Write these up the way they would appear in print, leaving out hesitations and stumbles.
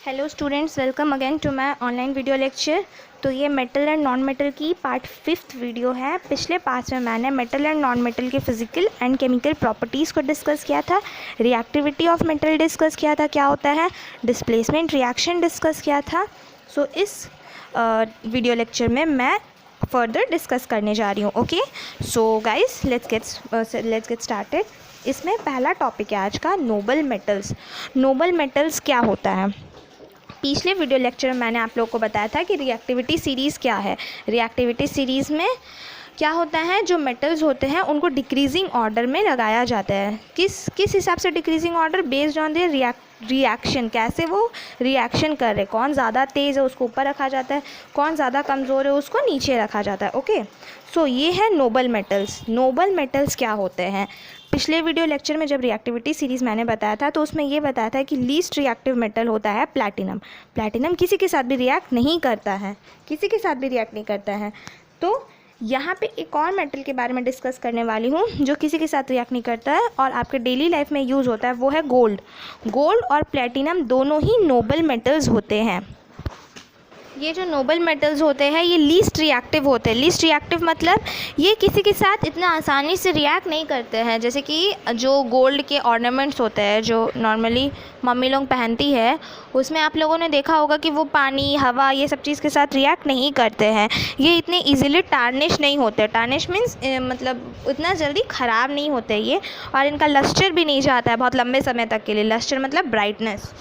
Hello students, welcome again to my online video lecture. तो ये metal and non metal की part 5th video है। पिछले part में मैंने मेटल एंड नॉन मेटल के फिजिकल एंड केमिकल प्रॉपर्टीज़ को डिस्कस किया था, रिएक्टिविटी ऑफ मेटल डिस्कस किया था क्या होता है, डिस्प्लेसमेंट रिएक्शन डिस्कस किया था। सो इस वीडियो लेक्चर में मैं फर्दर डिस्कस करने जा रही हूँ। Okay, so guys let's get started. इसमें पहला टॉपिक है आज का नोबल मेटल्स। नोबल मेटल्स क्या होता है? पिछले वीडियो लेक्चर में मैंने आप लोगों को बताया था कि रिएक्टिविटी सीरीज़ क्या है। रिएक्टिविटी सीरीज़ में क्या होता है, जो मेटल्स होते हैं उनको डिक्रीजिंग ऑर्डर में लगाया जाता है। किस हिसाब से decreasing order? Based on the reaction, कैसे वो रिएक्शन कर रहे, कौन ज़्यादा तेज़ है उसको ऊपर रखा जाता है, कौन ज़्यादा कमज़ोर है उसको नीचे रखा जाता है। ओके, सो ये है नोबल मेटल्स। नोबल मेटल्स क्या होते हैं? पिछले वीडियो लेक्चर में जब रिएक्टिविटी सीरीज़ मैंने बताया था तो उसमें ये बताया था कि लीस्ट रिएक्टिव मेटल होता है प्लैटिनम। प्लैटिनम किसी के साथ भी रिएक्ट नहीं करता है, किसी के साथ भी रिएक्ट नहीं करता है। तो यहाँ पे एक और मेटल के बारे में डिस्कस करने वाली हूँ जो किसी के साथ रिएक्ट नहीं करता है और आपके डेली लाइफ में यूज़ होता है, वो है गोल्ड। गोल्ड और प्लैटिनम दोनों ही नोबल मेटल्स होते हैं। ये जो नोबल मेटल्स होते हैं ये लीस्ट रिएक्टिव होते हैं। लीस्ट रिएक्टिव मतलब ये किसी के साथ इतना आसानी से रिएक्ट नहीं करते हैं। जैसे कि जो गोल्ड के ऑर्नामेंट्स होते हैं जो नॉर्मली मम्मी लोग पहनती है, उसमें आप लोगों ने देखा होगा कि वो पानी, हवा, ये सब चीज़ के साथ रिएक्ट नहीं करते हैं। ये इतने ईजिली टार्निश नहीं होते। टार्निश मीन्स मतलब उतना जल्दी ख़राब नहीं होते ये, और इनका लस्टर भी नहीं जाता है बहुत लंबे समय तक के लिए। लस्टर मतलब ब्राइटनेस।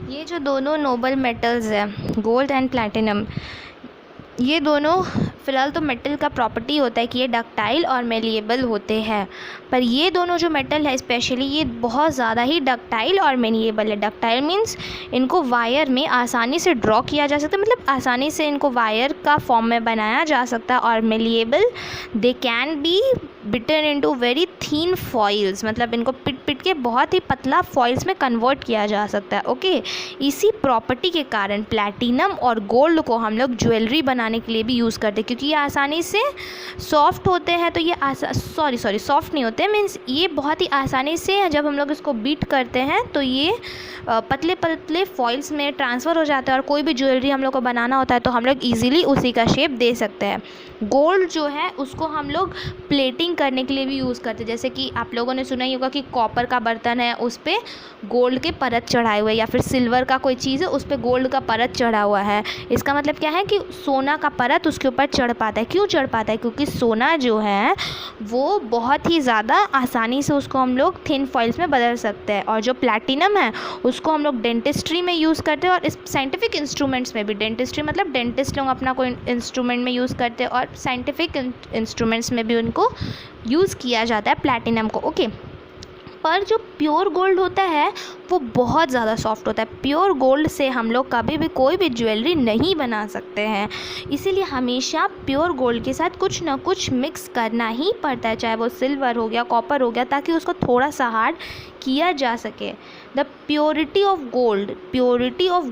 ये जो दोनों नोबल मेटल्स हैं, गोल्ड एंड प्लैटिनम, ये दोनों फ़िलहाल तो मेटल का प्रॉपर्टी होता है कि ये डक्टाइल और मेलिएबल होते हैं। पर ये दोनों जो मेटल है स्पेशली, ये बहुत ज़्यादा ही डक्टाइल और मेलिएबल है। डक्टाइल मीन्स इनको वायर में आसानी से ड्रॉ किया जा सकता है, मतलब आसानी से इनको वायर का फॉर्म में बनाया जा सकता है। और malleable, they can be beaten into very thin foils, मतलब इनको पिट के बहुत ही पतला फॉइल्स में कन्वर्ट किया जा सकता है। ओके, इसी प्रॉपर्टी के कारण प्लैटिनम और गोल्ड को हम लोग ज्वेलरी बनाने के लिए भी यूज़ करते हैं, क्योंकि ये आसानी से सॉफ्ट होते हैं। तो ये सॉफ्ट नहीं होते, मीन्स ये बहुत ही आसानी से जब हम लोग इसको बीट करते हैं तो ये पतले पतले फॉइल्स में ट्रांसफ़र हो जाता है, और कोई भी ज्वेलरी हम लोग को बनाना होता है तो हम लोग ईजिली उसी का शेप दे सकते हैं। गोल्ड जो है उसको हम लोग प्लेटिंग करने के लिए भी यूज़ करते हैं। जैसे कि आप लोगों ने सुना ही होगा कि कॉपर का बर्तन है, उस पर गोल्ड के परत चढ़ाए हुए, या फिर सिल्वर का कोई चीज़ है उस पर गोल्ड का परत चढ़ा हुआ है। इसका मतलब क्या है कि सोना का परत उसके ऊपर चढ़ पाता है। क्यों चढ़ पाता है? क्योंकि सोना जो है वो बहुत ही ज़्यादा आसानी से उसको हम लोग थिन फॉइल्स में बदल सकते हैं। और जो प्लैटिनम है उसको हम लोग डेंटिस्ट्री में यूज़ करते हैं, और इस साइंटिफिक इंस्ट्रूमेंट्स में भी। डेंटिस्ट्री मतलब डेंटिस्ट लोग अपना कोई इंस्ट्रूमेंट में यूज़ करते हैं, और साइंटिफिक इंस्ट्रूमेंट्स में भी उनको यूज़ किया जाता है प्लैटिनम को। ओके, पर जो प्योर गोल्ड होता है वो बहुत ज़्यादा सॉफ्ट होता है। प्योर गोल्ड से हम लोग कभी भी कोई भी ज्वेलरी नहीं बना सकते हैं, इसीलिए हमेशा प्योर गोल्ड के साथ कुछ ना कुछ मिक्स करना ही पड़ता है, चाहे वो सिल्वर हो गया, कॉपर हो गया, ताकि उसको थोड़ा सा हार्ड किया जा सके। द प्योरिटी ऑफ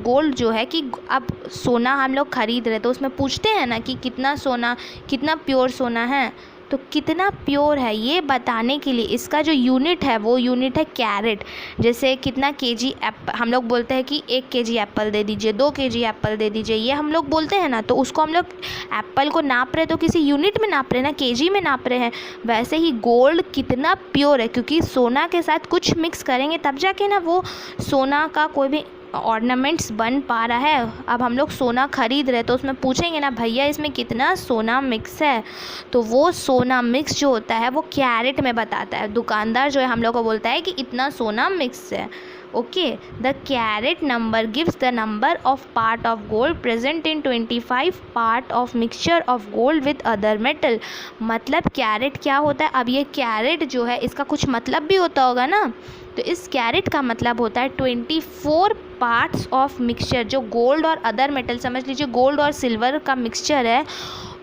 गोल्ड जो है कि अब सोना हम लोग ख़रीद रहे तो उसमें पूछते हैं ना कि कितना सोना, कितना प्योर सोना है, तो कितना प्योर है ये बताने के लिए इसका जो यूनिट है वो यूनिट है कैरेट। जैसे कितना केजी एप्पल, हम लोग बोलते हैं कि 1 केजी एप्पल दे दीजिए, 2 केजी एप्पल दे दीजिए, ये हम लोग बोलते हैं ना। तो उसको हम लोग एप्पल को नाप रहे तो किसी यूनिट में नाप रहे हैं ना, केजी में नाप रहे हैं। वैसे ही गोल्ड कितना प्योर है, क्योंकि सोना के साथ कुछ मिक्स करेंगे तब जाके ना वो सोना का कोई भी ऑर्नामेंट्स बन पा रहा है। अब हम लोग सोना ख़रीद रहे तो उसमें पूछेंगे ना, भैया इसमें कितना सोना मिक्स है, तो वो सोना मिक्स जो होता है वो कैरेट में बताता है। दुकानदार जो है हम लोग को बोलता है कि इतना सोना मिक्स है। Okay, the carat number gives the number of part of gold present in 25 part of mixture of gold with other metal. मतलब कैरेट क्या होता है? अब ये कैरेट जो है इसका कुछ मतलब भी होता होगा ना, तो इस कैरेट का मतलब होता है 24 पार्ट्स ऑफ मिक्सचर। जो गोल्ड और अदर मेटल, समझ लीजिए गोल्ड और सिल्वर का मिक्सचर है,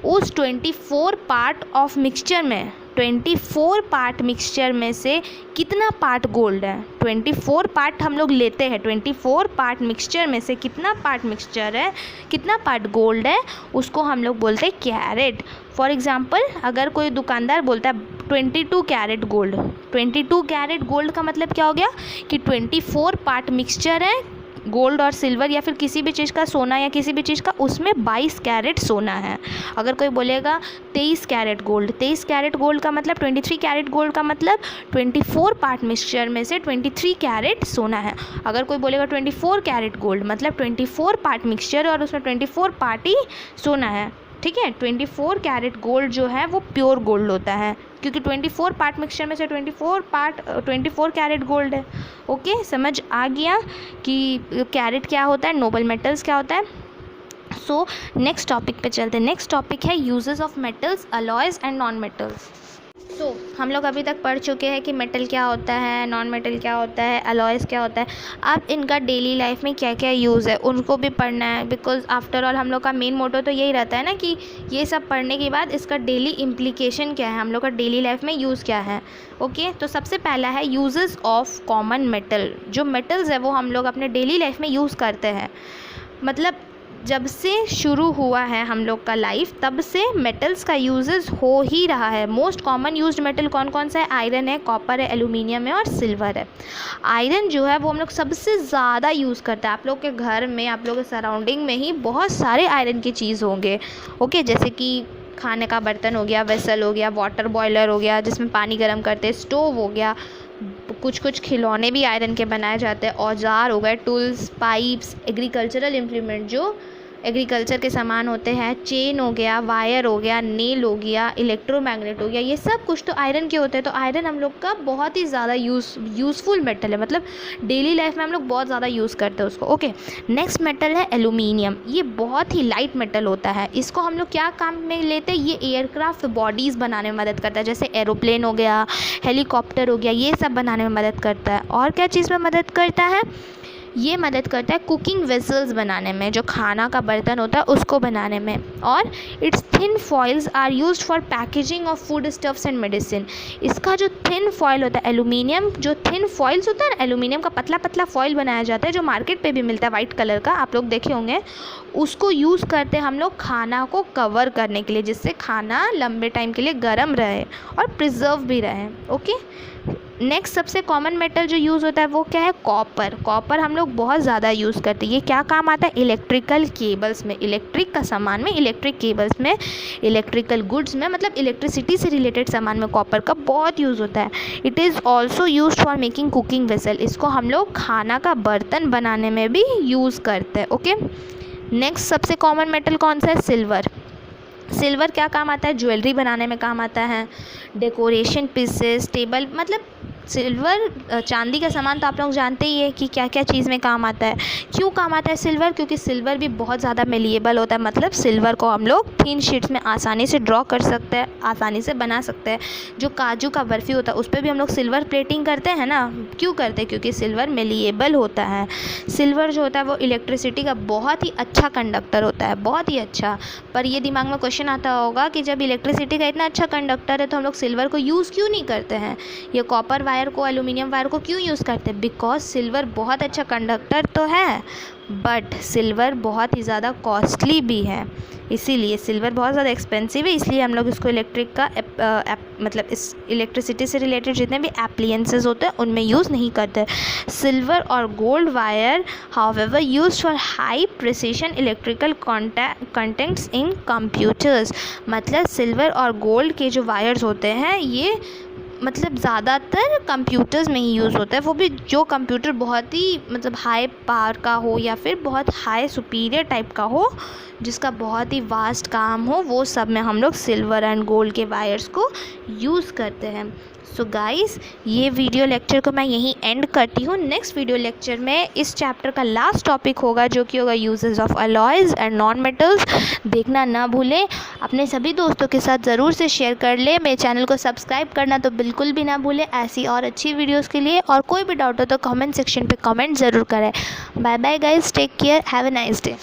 उस 24 पार्ट ऑफ मिक्सचर में 24 पार्ट मिक्सचर में से कितना पार्ट गोल्ड है? 24 पार्ट हम लोग लेते हैं, 24 पार्ट मिक्सचर में से कितना पार्ट मिक्सचर है, कितना पार्ट गोल्ड है, उसको हम लोग बोलते हैं कैरेट। फॉर एग्ज़ाम्पल, अगर कोई दुकानदार बोलता है 22 कैरेट गोल्ड, 22 कैरेट गोल्ड का मतलब क्या हो गया कि 24 पार्ट मिक्सचर है गोल्ड और सिल्वर या फिर किसी भी चीज़ का सोना या किसी भी चीज़ का, उसमें 22 कैरेट सोना है। अगर कोई बोलेगा 23 कैरेट गोल्ड, 23 कैरेट गोल्ड का मतलब 23 कैरेट गोल्ड का मतलब 24 पार्ट मिक्सचर में से 23 कैरेट सोना है। अगर कोई बोलेगा 24 कैरेट गोल्ड मतलब 24 पार्ट मिक्सचर और उसमें 24 पार्ट ही सोना है। ठीक है, 24 कैरेट गोल्ड जो है वो प्योर गोल्ड होता है, क्योंकि 24 पार्ट मिक्सचर में से 24 कैरेट गोल्ड है। ओके, समझ आ गया कि कैरेट क्या होता है, नोबल मेटल्स क्या होता है। सो नेक्स्ट टॉपिक पे चलते हैं। नेक्स्ट टॉपिक है uses of metals, alloys and non metals. तो हम लोग अभी तक पढ़ चुके हैं कि मेटल क्या होता है, नॉन मेटल क्या होता है, अलॉयज़ क्या होता है। अब इनका डेली लाइफ में क्या क्या यूज़ है उनको भी पढ़ना है, बिकॉज आफ्टर ऑल हम लोग का मेन मोटो तो यही रहता है ना कि ये सब पढ़ने के बाद इसका डेली इम्प्लीकेशन क्या है, हम लोग का डेली लाइफ में यूज़ क्या है। ओके, तो सबसे पहला है यूजेस ऑफ कॉमन मेटल। जो मेटल्स है वो हम लोग अपने डेली लाइफ में यूज़ करते हैं, मतलब जब से शुरू हुआ है हम लोग का लाइफ तब से मेटल्स का यूजेस हो ही रहा है। मोस्ट कॉमन यूज्ड मेटल कौन कौन सा है? आयरन है, कॉपर है, एल्यूमिनियम है और सिल्वर है। आयरन जो है वो हम लोग सबसे ज़्यादा यूज़ करते हैं। आप लोग के घर में, आप लोग के सराउंडिंग में ही बहुत सारे आयरन की चीज़ होंगे। ओके, जैसे कि खाने का बर्तन हो गया, वेसल हो गया, वाटर बॉयलर हो गया जिसमें पानी गर्म करते हैं, स्टोव हो गया, कुछ खिलौने भी आयरन के बनाए जाते हैं, औजार हो गए, टूल्स, पाइप्स, एग्रीकल्चरल इम्प्लीमेंट जो एग्रीकल्चर के सामान होते हैं, चेन हो गया, वायर हो गया, नेल हो गया, इलेक्ट्रोमैग्नेट हो गया, ये सब कुछ तो आयरन के होते हैं। तो आयरन हम लोग का बहुत ही ज़्यादा यूज़फुल मेटल है, मतलब डेली लाइफ में हम लोग बहुत ज़्यादा यूज़ करते हैं उसको। ओके, नेक्स्ट मेटल है एल्यूमिनियम। ये बहुत ही लाइट मेटल होता है। इसको हम लोग क्या काम में लेते हैं? ये एयरक्राफ्ट बॉडीज़ बनाने में मदद करता है, जैसे एरोप्लेन हो गया, हेलीकॉप्टर हो गया, ये सब बनाने में मदद करता है। और क्या चीज़ में मदद करता है? ये मदद करता है कुकिंग वेसल्स बनाने में, जो खाना का बर्तन होता है उसको बनाने में। और it's thin foils are used for packaging of food stuffs and medicine. इसका जो थिन फॉइल होता है एल्यूमिनियम, जो थिन फॉइल्स होता है ना, एल्यूमिनियम का पतला पतला फॉइल बनाया जाता है जो मार्केट पे भी मिलता है वाइट कलर का, आप लोग देखे होंगे। उसको यूज़ करते हैं हम लोग खाना को कवर करने के लिए, जिससे खाना लंबे टाइम के लिए गर्म रहे और प्रिजर्व भी रहे। ओके, नेक्स्ट सबसे कॉमन मेटल जो यूज़ होता है वो क्या है? कॉपर। कॉपर हम लोग बहुत ज़्यादा यूज़ करते हैं। ये क्या काम आता है? इलेक्ट्रिकल केबल्स में, इलेक्ट्रिक का सामान में, इलेक्ट्रिक केबल्स में, इलेक्ट्रिकल गुड्स में, मतलब इलेक्ट्रिसिटी से रिलेटेड सामान में कॉपर का बहुत यूज़ होता है। It is also use for making cooking vessel. इसको हम लोग खाना का बर्तन बनाने में भी यूज़ करते हैं। ओके, नेक्स्ट सबसे कॉमन मेटल कौन सा है? सिल्वर। सिल्वर क्या काम आता है? ज्वेलरी बनाने में काम आता है, डेकोरेशन पीसेस, टेबल, मतलब सिल्वर चांदी का सामान तो आप लोग जानते ही है कि क्या क्या चीज़ में काम आता है। क्यों काम आता है सिल्वर? क्योंकि सिल्वर भी बहुत ज़्यादा मेलिएबल होता है, मतलब सिल्वर को हम लोग थिन शीट्स में आसानी से ड्रॉ कर सकते हैं, आसानी से बना सकते हैं। जो काजू का बर्फ़ी होता है उस पर भी हम लोग सिल्वर प्लेटिंग करते हैं ना। क्यों करते हैं? क्योंकि सिल्वर मेलिएबल होता है। सिल्वर जो होता है वो इलेक्ट्रिसिटी का बहुत ही अच्छा कंडक्टर होता है, बहुत ही अच्छा। पर ये दिमाग में क्वेश्चन आता होगा कि जब इलेक्ट्रिसिटी का इतना अच्छा कंडक्टर है तो हम लोग सिल्वर को यूज़ क्यों नहीं करते हैं? ये कॉपर वायर को, एल्यूमिनियम वायर को क्यों यूज़ करते हैं? बिकॉज सिल्वर बहुत अच्छा कंडक्टर तो है, बट सिल्वर बहुत ही ज़्यादा कॉस्टली भी है। इसीलिए सिल्वर बहुत ज़्यादा एक्सपेंसिव है, इसलिए हम लोग इसको इलेक्ट्रिक का मतलब इस इलेक्ट्रिसिटी से रिलेटेड जितने भी एप्लियंसेस होते हैं उनमें यूज़ नहीं करते। सिल्वर और gold wire however used for high precision electrical contents in computers. मतलब सिल्वर और गोल्ड के जो वायर्स होते हैं ये मतलब ज़्यादातर कंप्यूटर्स में ही यूज़ होता है, वो भी जो कंप्यूटर बहुत ही मतलब हाई पावर का हो या फिर बहुत हाई सुपीरियर टाइप का हो, जिसका बहुत ही वास्ट काम हो, वो सब में हम लोग सिल्वर एंड गोल्ड के वायर्स को यूज़ करते हैं। सो गाइस, ये वीडियो लेक्चर को मैं यहीं एंड करती हूँ। नेक्स्ट वीडियो लेक्चर में इस चैप्टर का लास्ट टॉपिक होगा जो कि होगा uses of alloys and non metals. देखना ना भूलें, अपने सभी दोस्तों के साथ ज़रूर से शेयर कर लें। मेरे चैनल को सब्सक्राइब करना तो बिल्कुल भी ना भूलें ऐसी और अच्छी वीडियोज़ के लिए। और कोई भी डाउट हो तो कमेंट सेक्शन पर कमेंट ज़रूर करें। Bye bye guys, take care, have a nice day.